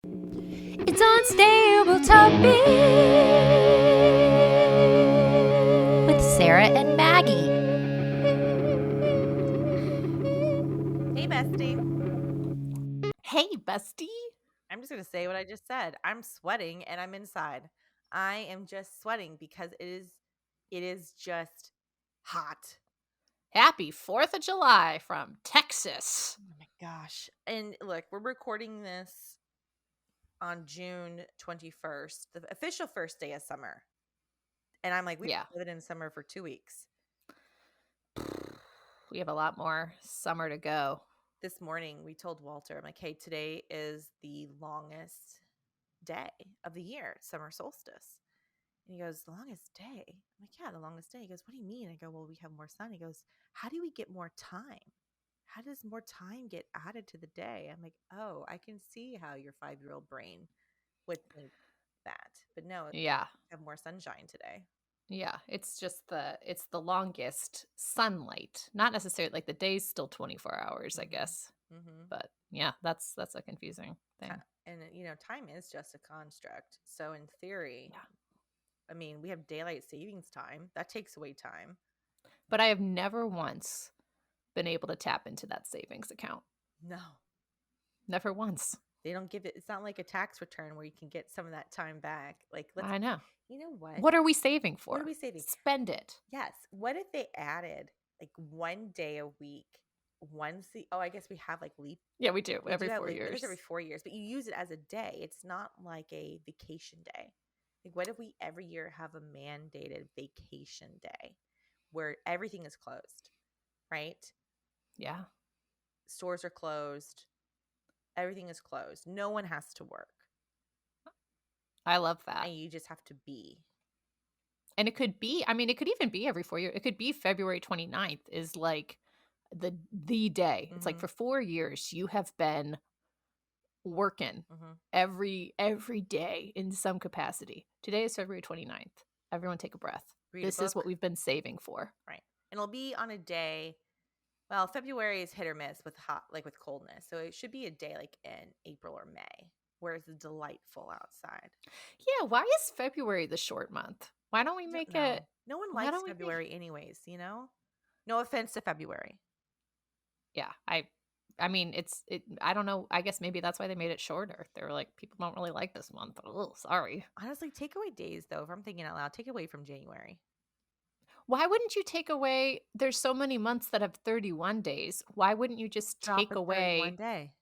It's unstable topic with Sarah and Maggie. Hey, bestie. Hey, bestie. I'm just going to say what I just said. I'm sweating and I'm inside. I am just sweating because it is just hot. Happy 4th of July from Texas. Oh my gosh. And look, we're recording this on June 21st, the official first day of summer. And I'm like, we've Yeah. been living in summer for 2 weeks. We have a lot more summer to go. This morning we told Walter, I'm like, hey, today is the longest day of the year, summer solstice. And he goes, the longest day? I'm like, yeah, the longest day. He goes, what do you mean? I go, well, we have more sun. He goes, how do we get more time? How does more time get added to the day? I'm like, oh, I can see how your 5-year-old brain would think that. But no, Yeah. we have more sunshine today. Yeah, it's the longest sunlight. Not necessarily like the day's still 24 hours, I guess. Mm-hmm. But yeah, that's a confusing thing. And time is just a construct. So in theory, Yeah. I mean, we have daylight savings time. That takes away time. But I have never once been able to tap into that savings account. No. Never once. They don't give it. It's not like a tax return where you can get some of that time back. Like, I know. You know what? What are we saving for? What are we saving? Spend it. Yes. What if they added like one day a week? I guess we have like leap. Yeah, we do. Every 4 It years. is every 4 years, but you use it as a day. It's not like a vacation day. Like, what if we every year have a mandated vacation day where everything is closed, right? Yeah. Stores are closed. Everything is closed. No one has to work. I love that. And you just have to be. And it could be, it could even be every 4 years. It could be February 29th is like the day. It's like for 4 years you have been working every day in some capacity. Today is February 29th. Everyone take a breath. This is what we've been saving for. Right. And it'll be on a day. Well, February is hit or miss with with coldness. So it should be a day like in April or May where it's delightful outside. Yeah. Why is February the short month? Why don't we make it? No one likes February anyways, No offense to February. Yeah. I don't know. I guess maybe that's why they made it shorter. They were like, people don't really like this month. Oh, sorry. Honestly, take away days though. If I'm thinking out loud, take away from January. Why wouldn't you take away? There's so many months that have 31 days. Why wouldn't you just take away 1 day?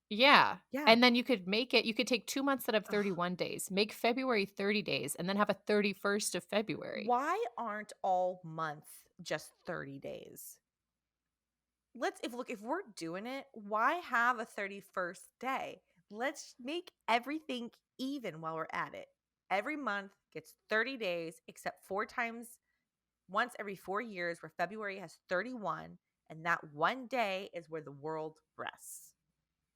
Yeah. And then you could take 2 months that have 31 days, make February 30 days, and then have a 31st of February. Why aren't all months just 30 days? If we're doing it, why have a 31st day? Let's make everything even while we're at it. Every month gets 30 days, except once every 4 years, where February has 31, and that one day is where the world rests.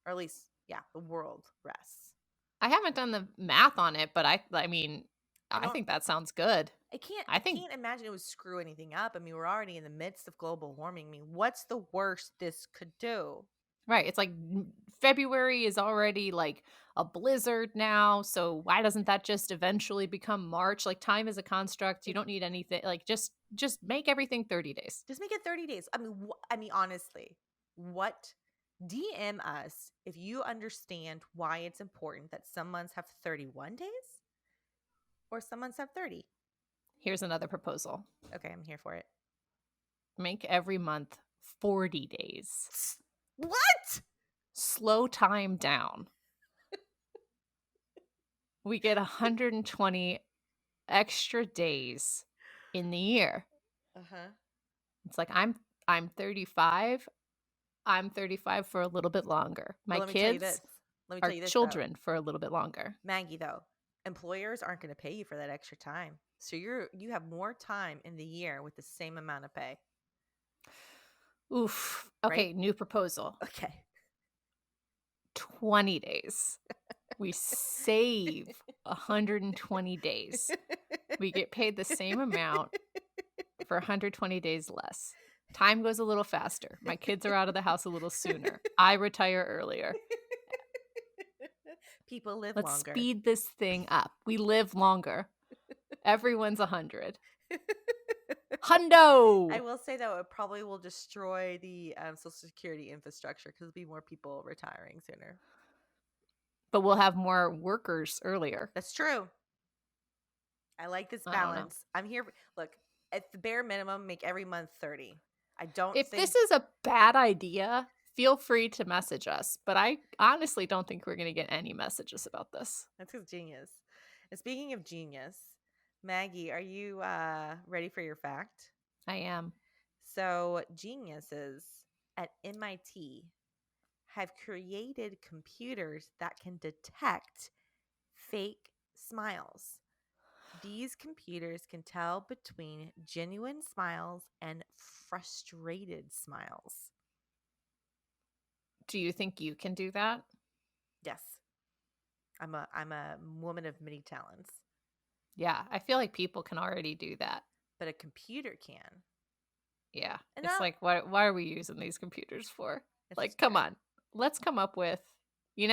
Or at least, the world rests. I haven't done the math on it, but I think that sounds good. I can't imagine it would screw anything up. We're already in the midst of global warming. What's the worst this could do? Right. It's like February is already like a blizzard now. So why doesn't that just eventually become March? Like, time is a construct. You don't need anything. Like, just make everything 30 days. Just make it 30 days. Honestly, DM us if you understand why it's important that some months have 31 days or some months have 30. Here's another proposal. Okay, I'm here for it. Make every month 40 days. What? Slow time down. We get 120 extra days in the year. It's like I'm 35. I'm 35 for a little bit longer. My kids are children for a little bit longer. Maggie, though, employers aren't going to pay you for that extra time. So you have more time in the year with the same amount of pay. Oof. Okay, right? New proposal. Okay. 20 days. We save 120 days. We get paid the same amount for 120 days less. Time goes a little faster. My kids are out of the house a little sooner. I retire earlier. People live Let's longer. speed this thing up. We live longer. Everyone's 100. I Hundo! will say, though, it probably will destroy the Social Security infrastructure because there'll be more people retiring sooner. But we'll have more workers earlier. That's true. I like this I don't know. balance. I'm here. Look, at the bare minimum, make every month 30. I don't If think this is a bad idea, feel free to message us. But I honestly don't think we're going to get any messages about this. that's his genius. And speaking of genius, Maggie, are you ready for your fact? I am. So, geniuses at MIT have created computers that can detect fake smiles. These computers can tell between genuine smiles and frustrated smiles. Do you think you can do that? Yes. I'm a woman of many talents, Yeah, I feel like people can already do that. but a computer can. Yeah. And It's not like why are we using these computers for? it's Like just come great. on. Let's come up with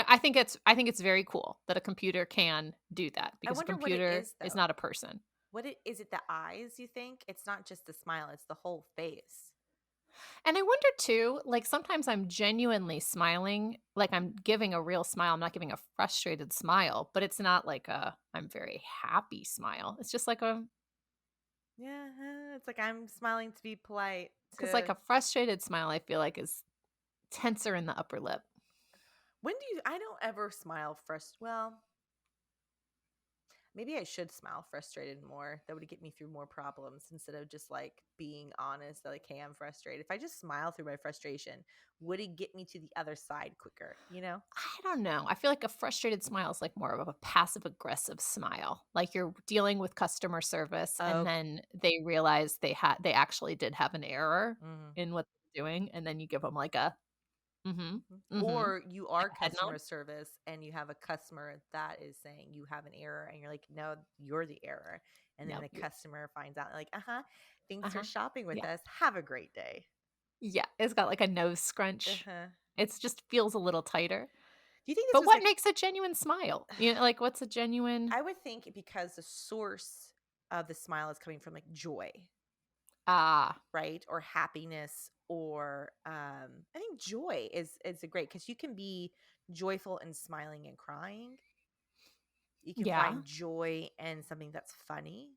I think it's very cool that a computer can do that I because a wonder what it computer is is though. not a person. What it is it the eyes, you think? It's not just the smile, it's the whole face. And I wonder too, like sometimes I'm genuinely smiling, like I'm giving a real smile. I'm not giving a frustrated smile, but it's not like a I'm very happy smile. It's just like a Yeah, it's like I'm smiling to be polite because like to a frustrated smile I feel like is tenser in the upper lip. when do you I don't ever smile well, maybe I should smile frustrated more. That would get me through more problems instead of just like being honest, like, hey, I'm frustrated. If I just smile through my frustration, would it get me to the other side quicker, you know? I don't know. I feel like a frustrated smile is like more of a passive aggressive smile. Like you're dealing with customer service and Okay. then they realize they actually did have an error Mhm. in what they're doing and then you give them like a mhm, Mhm. mhm, Or you like are a head nod. customer service and you have a customer that is saying you have an error and you're like, no, you're the error. And then No, the you customer finds out, like, thanks for uh-huh. shopping with Yeah. us. Have a great day. Yeah, it's got like a nose scrunch. Uh-huh. It's just feels a little tighter. Do you think this But was what like, makes a genuine smile? You know, like what's a genuine I would think because the source of the smile is coming from like joy, ah, right? Or happiness or I think joy is a great because you can be joyful and smiling and crying. You can yeah. find joy in something that's funny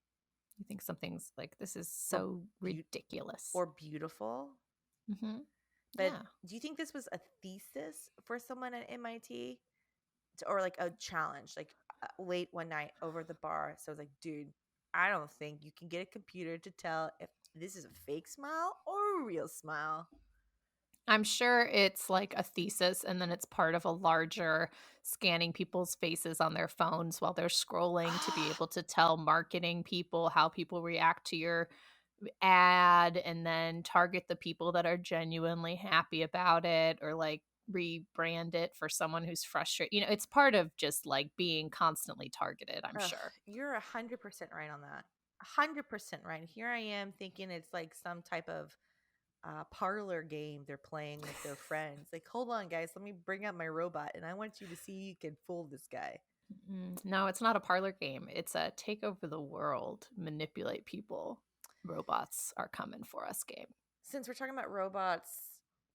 You think something's like this is or so beau- ridiculous. or beautiful. Mhm. But Yeah. do you think this was a thesis for someone at MIT or like a challenge, like late one night over the bar? So I was like, dude, I don't think you can get a computer to tell if this is a fake smile or a real smile. I'm sure it's like a thesis and then it's part of a larger scanning people's faces on their phones while they're scrolling to be able to tell marketing people how people react to your ad and then target the people that are genuinely happy about it or like rebrand it for someone who's frustrated. You know, it's part of just like being constantly targeted, I'm Ugh, sure. you're 100% right on that. 100% right. Here I am thinking it's like some type of parlor game they're playing with their friends. Like, hold on, guys, let me bring up my robot, and I want you to see you can fool this guy. No, it's not a parlor game. It's a take over the world, manipulate people. Robots are coming for us game. Since we're talking about robots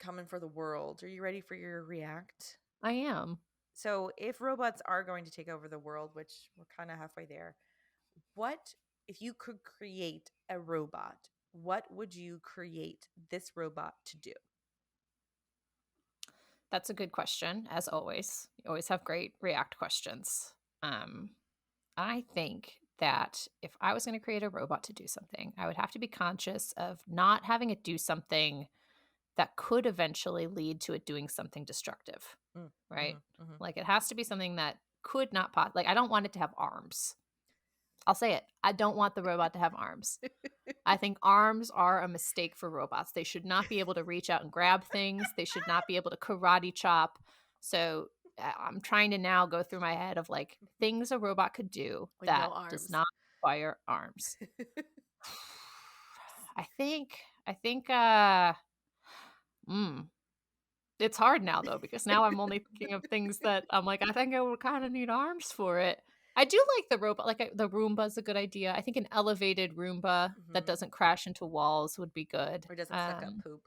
coming for the world, are you ready for your react? I am. So, if robots are going to take over the world, which we're kind of halfway there, what if you could create a robot? What would you create this robot to do? That's a good question, as always. You always have great react questions. Um, I think that if I was going to create a robot to do something, I would have to be conscious of not having it do something that could eventually lead to it doing something destructive, Mm, right? mhm, mhm. Like it has to be something that could not like I don't want it to have arms. I'll say it. I don't want the robot to have arms. I think arms are a mistake for robots. They should not be able to reach out and grab things. They should not be able to karate chop. So I'm trying to now go through my head of like things a robot could do With no that does arms. not require arms. I think mm, It's hard now though, because now I'm only thinking of things that I'm like, I think I would kind of need arms for it. I do like the robot, like the Roomba's a good idea. I think an elevated Roomba that doesn't crash into walls would be good. Or doesn't suck up poop.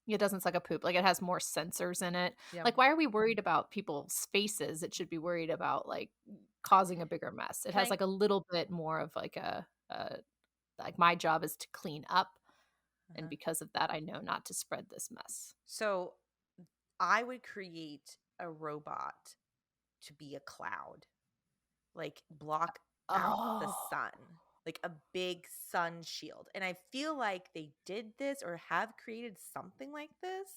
It doesn't suck up poop. Like it has more sensors in it. Yeah. Like, why are we worried about people's faces? It should be worried about like causing a bigger mess. It has like a little bit more of like like my job is to clean up. And because of that, I know not to spread this mess. So I would create a robot to be a cloud, like block out the sun, like a big sun shield. And I feel like they did this or have created something like this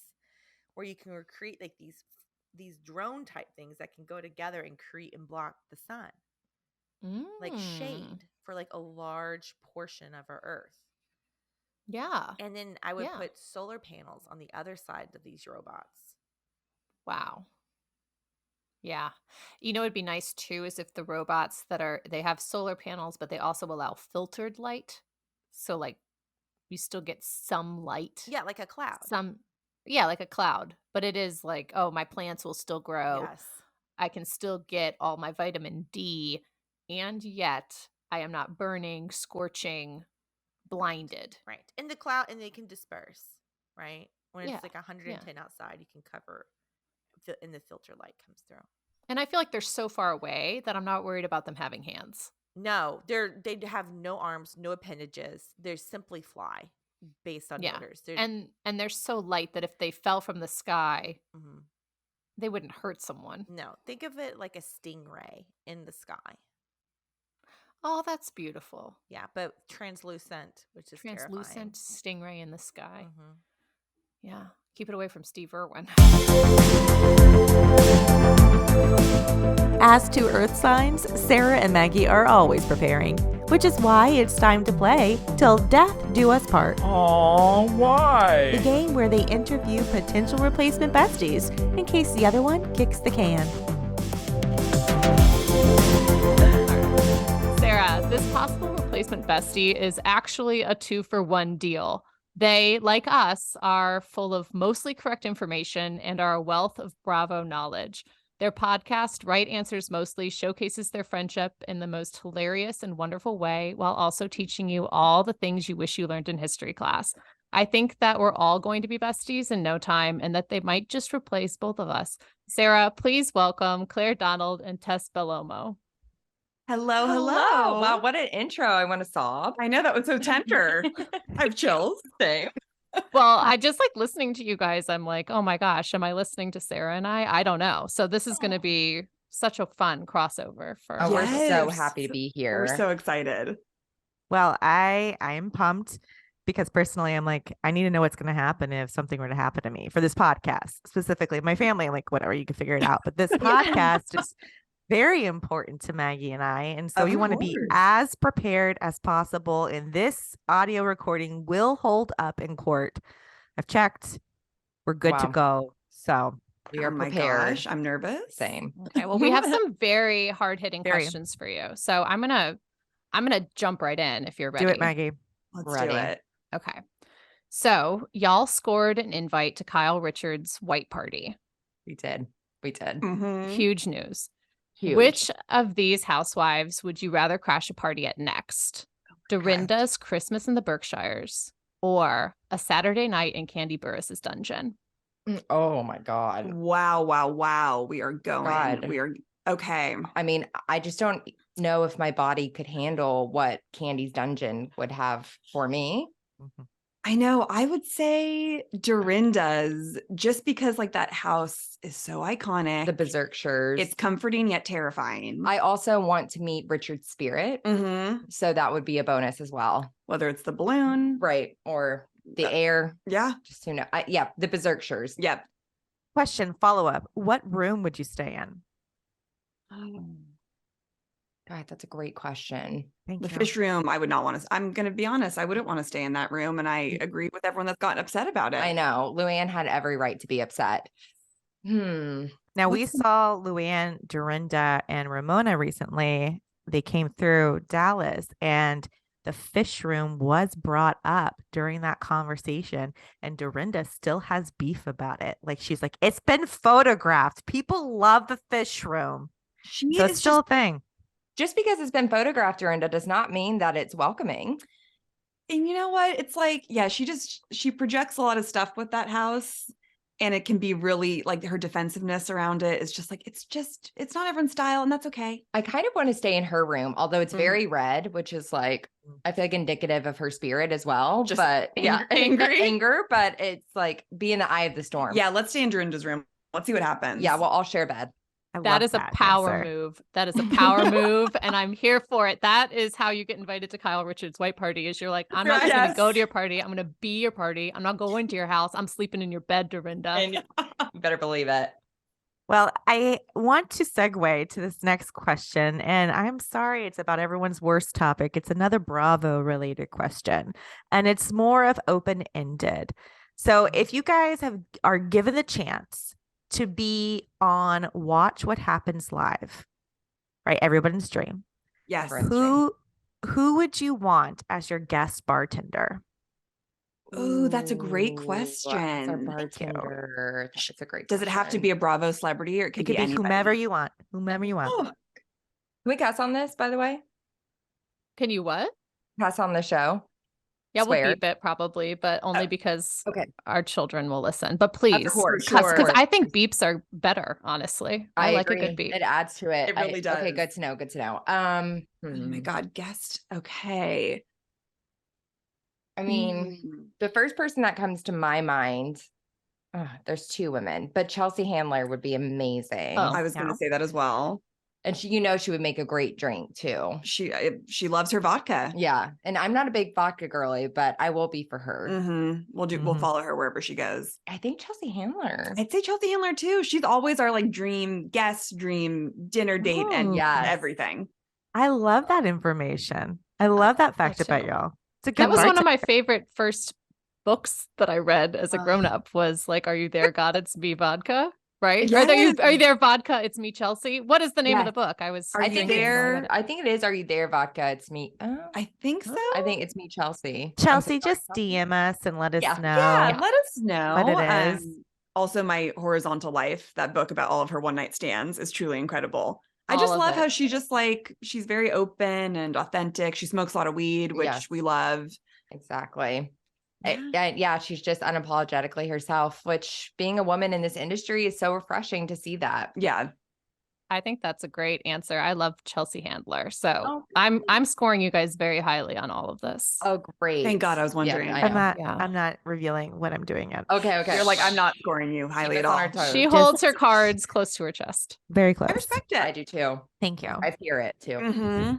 where you can create like these drone type things that can go together and create and block the sun. Like shade for like a large portion of our earth. Yeah. And then I would put solar panels on the other side of these robots. Wow. Yeah. You know, it'd be nice too is if the robots they have solar panels, but they also allow filtered light. So like you still get some light. Yeah, like a cloud. Like a cloud. But it is like, oh, my plants will still grow. Yes. I can still get all my vitamin D, and yet I am not burning, scorching, blinded. Right. In the cloud, and they can disperse, right? When it's like 110 outside, you can cover and the filter light comes through. And I feel like they're so far away that I'm not worried about them having hands. No, they have no arms, no appendages. They simply fly based on motors. And they're so light that if they fell from the sky, they wouldn't hurt someone. No, think of it like a stingray in the sky. Oh, that's beautiful. Yeah, but translucent, which is translucent terrifying. Stingray in the sky. Yeah, keep it away from Steve Irwin. As to earth signs, Sarah and Maggie are always preparing, which is why it's time to play Till Death Do Us Part. Aw, why? The game where they interview potential replacement besties in case the other one kicks the can. Sarah, this possible replacement bestie is actually a 2-for-1 deal. They, like us, are full of mostly correct information and are a wealth of Bravo knowledge. Their podcast, Right Answers Mostly, showcases their friendship in the most hilarious and wonderful way while also teaching you all the things you wish you learned in history class. I think that we're all going to be besties in no time and that they might just replace both of us. Sarah, please welcome Claire Donald and Tess Bellomo. Hello. Wow, what an intro. I want to sob. I know, that was so tender. I have chills. Same. Well, I just like listening to you guys. I'm like, oh my gosh, am I listening to Sarah and I don't know. So this is going to be such a fun crossover for We're so happy to be here. We're so excited. Well, I am pumped because personally I'm like, I need to know what's going to happen if something were to happen to me for this podcast, specifically my family. I'm like, whatever, you can figure it out. But this podcast is very important to Maggie and I. And so you want to be as prepared as possible. And this audio recording will hold up in court. I've checked. We're good to go. So we are prepared. Gosh, I'm nervous. Same. Okay. Well, we have some very hard-hitting questions for you. So I'm gonna jump right in if you're ready. Do it, Maggie. Let's do it. Okay. So y'all scored an invite to Kyle Richards' white party. We did. Huge news. Huge. Which of these housewives would you rather crash a party at next? Dorinda's Christmas in the Berkshires or a Saturday night in Candy Burris's dungeon? Oh my God. Wow. We are going. God. We are okay. I mean, I just don't know if my body could handle what Candy's dungeon would have for me. I know. I would say Dorinda's, just because like that house is so iconic. The Berkshires. It's comforting yet terrifying. I also want to meet Richard's spirit. So that would be a bonus as well. Whether it's the balloon. Right. Or the air. Yeah. Just to know. The Berkshires. Yep. Question, follow-up. What room would you stay in? God, that's a great question. The fish room, I would not want to. I'm going to be honest. I wouldn't want to stay in that room. And I agree with everyone that's gotten upset about it. I know. Luann had every right to be upset. Now, we saw Luann, Dorinda, and Ramona recently. They came through Dallas. And the fish room was brought up during that conversation, and Dorinda still has beef about it. Like, she's like, it's been photographed. People love the fish room. She So is it's still a thing. Just because it's been photographed, Dorinda, does not mean that it's welcoming. and you know what? It's like, yeah, she projects a lot of stuff with that house. And it can be really like her defensiveness around it is just like, it's not everyone's style, and that's okay. I kind of want to stay in her room, although it's very red, which is like, I feel like indicative of her spirit as well. Just but angry. anger, but it's like be in the eye of the storm. Yeah, let's stay in Dorinda's room. Let's see what happens. Yeah, we'll all share a bed. That is a power move. That is a power move, and I'm here for it. That is how you get invited to Kyle Richards' white party. Is you're like, I'm not just going to go to your party. I'm going to be your party. I'm not going to your house. I'm sleeping in your bed, Dorinda. And you better believe it. Well, I want to segue to this next question, and I'm sorry it's about everyone's worst topic. It's another Bravo related question, and it's more of open-ended. So if you guys are given the chance to be on Watch What Happens Live, right? Everybody's dream. Yes. Who would you want as your guest bartender? Oh, that's a great Ooh, question. as our bartender. That's a great Does it have to question. be a Bravo celebrity, or it could be anybody? whomever you want. Whomever you want. Oh. Can we cuss on this, by the way? Can you what? Cuss on the show? Yeah, Swear. we'll beep it probably, but only because Okay. our children will listen. But please, course, because sure. I think beeps are better, honestly. I like agree. a good beep. It adds to it. It really does. Okay, good to know. Good to know. Oh my God, guest. Okay. I mean, the first person that comes to my mind, there's two women, but Chelsea Handler would be amazing. Oh. I was going to say that as well. And she, she would make a great drink too. She loves her vodka. Yeah. And I'm not a big vodka girly, but I will be for her. We'll follow her wherever she goes. I think Chelsea Handler. I'd say Chelsea Handler too. She's always our like dream guest, dream dinner date, and everything. I love that information. I love that fact about y'all. It's a good That was one of bartender. my favorite first books that I read as a grown-up was like, Are You There, God? It's Me Vodka. Right? Yes. Are you there, vodka? It's me, Chelsea. What is the name of Yes. the book? I think it is. Are you there, vodka? It's me. I think so. I think it's me, Chelsea. Chelsea, just DM us and let us know. Yeah, let us know what it is. Also, My Horizontal Life, that book about all of her one-night stands, is truly incredible. I just love how she just like, she's very open and authentic. She smokes a lot of weed, which we love. Exactly. Yeah, she's just unapologetically herself, which being a woman in this industry is so refreshing to see that. Yeah. I think that's a great answer. I love Chelsea Handler. So I'm scoring you guys very highly on all of this. Oh, great. Thank God, I was wondering. Yeah, I'm not revealing what I'm doing yet. Okay. You're like, I'm not scoring you highly at all. She holds her cards close to her chest. Very close. I respect it. I do too. Thank you. I fear it too. Mm-hmm.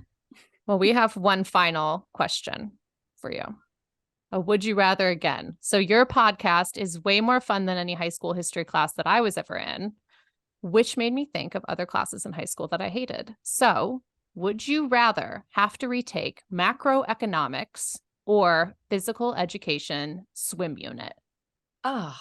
Well, we have one final question for you. A would you rather again. So your podcast is way more fun than any high school history class that I was ever in, which made me think of other classes in high school that I hated. So would you rather have to retake macroeconomics or physical education swim unit? Oh,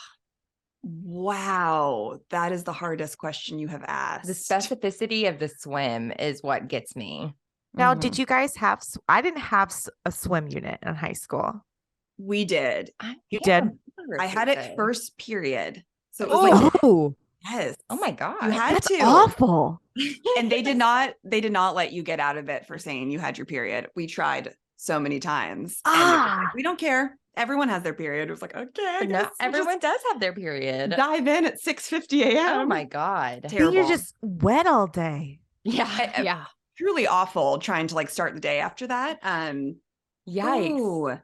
wow. That is the hardest question you have asked. the specificity of the swim is what gets me. Now, did you guys have, I didn't have a swim unit in high school. We did. You did? I had it first period. So it was like, Oh, yes. Oh my God. You had that's to. awful. And they did not let you get out of it for saying you had your period. We tried so many times. And it was like, we don't care. Everyone has their period. It was like, okay, I But no, guess we'll everyone does have their period. just dive in at 6:50 a.m. Oh my God. Terrible. You're just wet all day. Yeah. Yeah. Truly awful trying to like start the day after that. Yikes. ooh.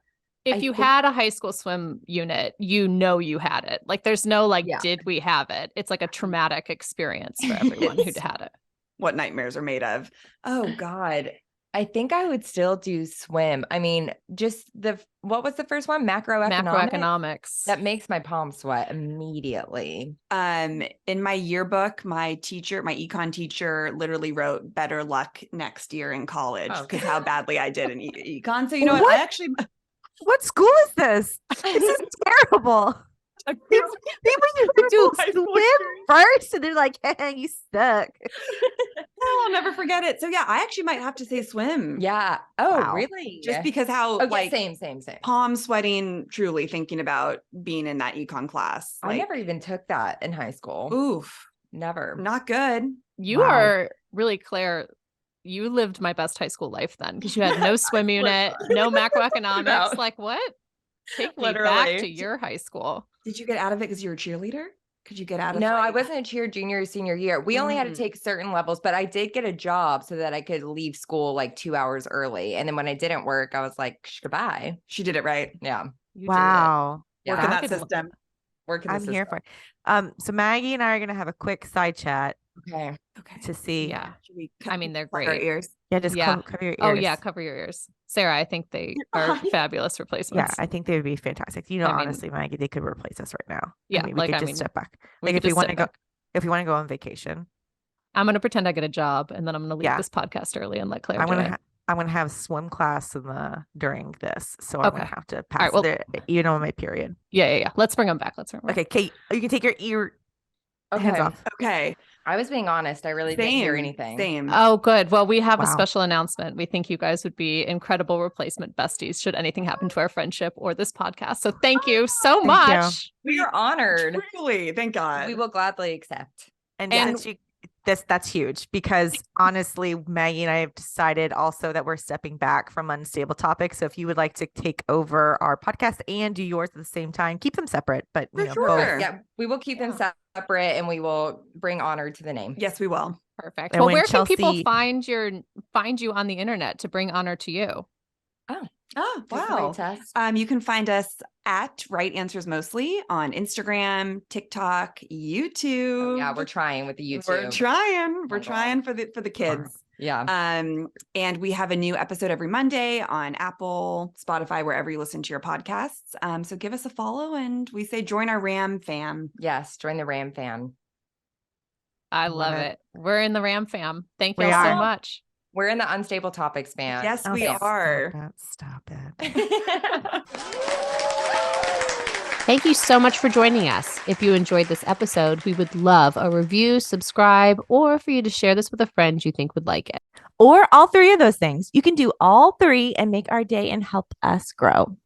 If you had a high school swim unit, you had it. Like there's no did we have it? It's like a traumatic experience for everyone who had it. What nightmares are made of. Oh God. I think I would still do swim. I mean, just what was the first one? Macroeconomics. That makes my palms sweat immediately. In my yearbook, my econ teacher literally wrote "better luck next year in college" because how badly I did in econ. So you know what? I actually. What school is this? This is terrible. People used to do swim first, and they're like, "Hey, you suck." I'll never forget it. So yeah, I actually might have to say swim. Yeah. Oh, Wow. really? Just because how Okay, same. palm sweating truly thinking about being in that econ class. I never even took that in high school. Oof. Never. Not good. You are really, Claire, you lived my best high school life then, because you had no swim unit, no macroeconomics. Like what? Take me back to your high school. Did you get out of it because you were a cheerleader? Could you get out of No, I wasn't a cheer junior or senior year. We only had to take certain levels, but I did get a job so that I could leave school like 2 hours early. And then when I didn't work, I was like, goodbye. She did it right. Yeah. Wow. Work in that system. I'm here for it. So Maggie and I are going to have a quick side chat. Okay. To see. Yeah. I mean, they're great. Our ears. Yeah, just cover your ears. Oh yeah, cover your ears. Sarah, I think they are fabulous replacements. Yeah, I think they would be fantastic. You know, honestly, Maggie, they could replace us right now. Yeah, we could just step back. Like if we want to go on vacation. I'm gonna pretend I get a job and then I'm gonna leave this podcast early and let Claire do it. I'm gonna have swim class during this, so I'm gonna have to pass my period. Yeah. Let's bring them back. Okay, Kate, you can take your ear hands off. Okay. I was being honest. I really didn't hear anything. Same. Oh, good. Well, we have a special announcement. We think you guys would be incredible replacement besties should anything happen to our friendship or this podcast. So thank you so much. We are honored. Truly, thank God. We will gladly accept. And that's huge because honestly, Maggie and I have decided also that we're stepping back from unstable topics. So if you would like to take over our podcast and do yours at the same time, keep them separate. But both. Yeah, we will keep them separate and we will bring honor to the name. Yes, we will. Perfect. And well, where can people find you on the internet to bring honor to you? Oh, wow. You can find us at Right Answers Mostly on Instagram, TikTok, YouTube. Oh, yeah, we're trying with the YouTube. We're trying for the kids. Yeah. And we have a new episode every Monday on Apple, Spotify, wherever you listen to your podcasts. So give us a follow and we say join our Ram fam. Yes, join the Ram fam. I love it. We're in the Ram fam. Thank you so much. We're in the unstable topics fan. Yes, we are. Stop it. Thank you so much for joining us. If you enjoyed this episode, we would love a review, subscribe, or for you to share this with a friend you think would like it. Or all three of those things. You can do all three and make our day and help us grow.